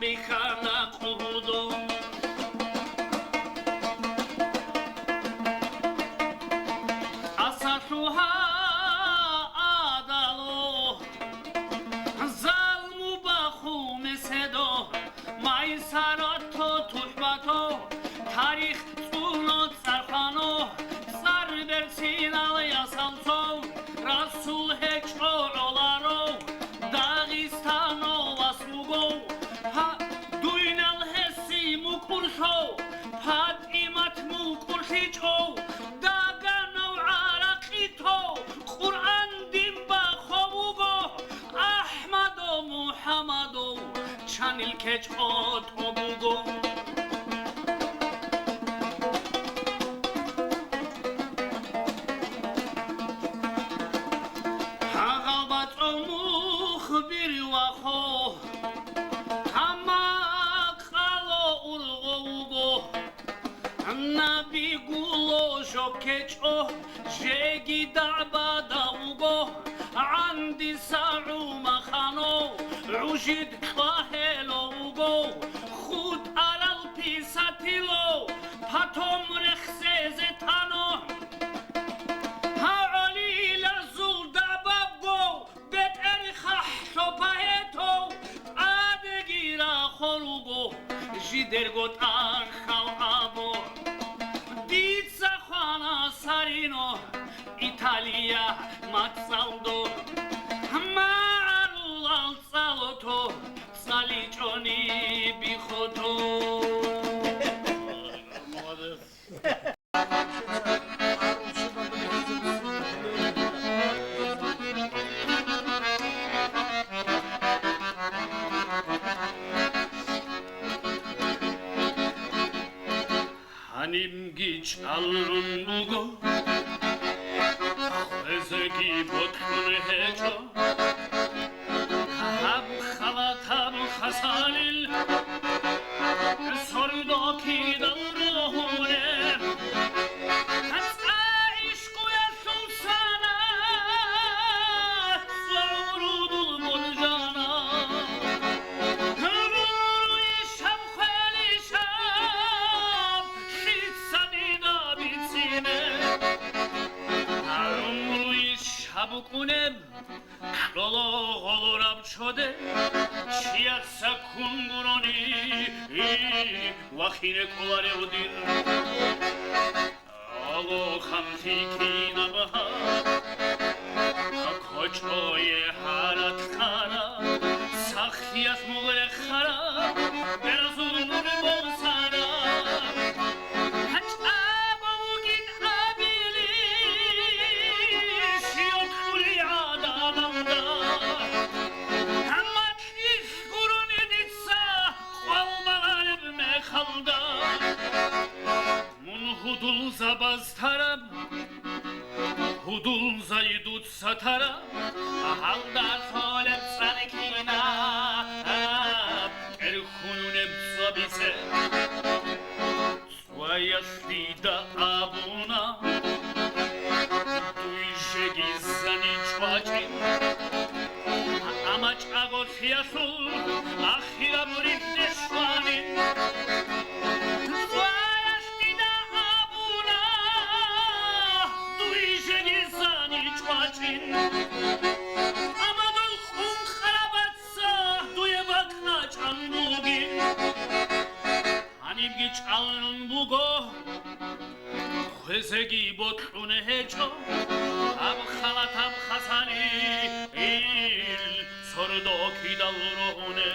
bikana kuhudo asashuha adalo zalmu bakhu mesedo maisarato tuhbato tarikh tsuno tsarkhano sarbersinal yasalso rasul hecho olaro dagistano vasmugo ha duinal hesi mukurso fatimat mukursicho dagano araqito quran dimba khobugo ahmado muhammado chanil kecho tobugo كيتشو جيجي دعبا داوغو عندي ساعو مخانو عجيد كلاهلوغو خود على البيساتيلو باتوم رخزي تانو هاولي لزول دعبابو بيت ارخح شوباهتو ادگيرا خلوغو جيدرگوت انخال ابو Sarino, Italia, Mazzaldo, Marul al Saloto, Salicioni, Bichoto. Hanim giç alrun bugo Ezegi botkun hecho Hab khalatam khasalil Sordoki dalruhune Hasa ishku yasun sana Saurudul burjana Hımuru işam khelişam Şitsanida bitsine Hımuru işabukunem Lolo olurab şode Çiyatsa kunguroni Vahine kolare udin Alo khamtiki nabaha Koçoye harat khara Sakhiyat mugre khara Berazul nur bolsara Haç abogin abili Şiyot kuli adamanda Hamat iş kurun editsa Qalbalarım mekhalda Munhudul zabaz tarab Hudul zaydut satara Halda solep sarkina Erhunun ebzabise Svayasli da abuna Duyşe gizzani çvaçin Amaç agot yasul Ahira murid deşvanin Svayasli da abuna Duyşe gizzani çvaçin Amadul khun kharabatsa Duye bakna çambugin Hanim giç alnun bugo Khezegi botkune hecho Ab khalatam khasani Il sordoki dalruhune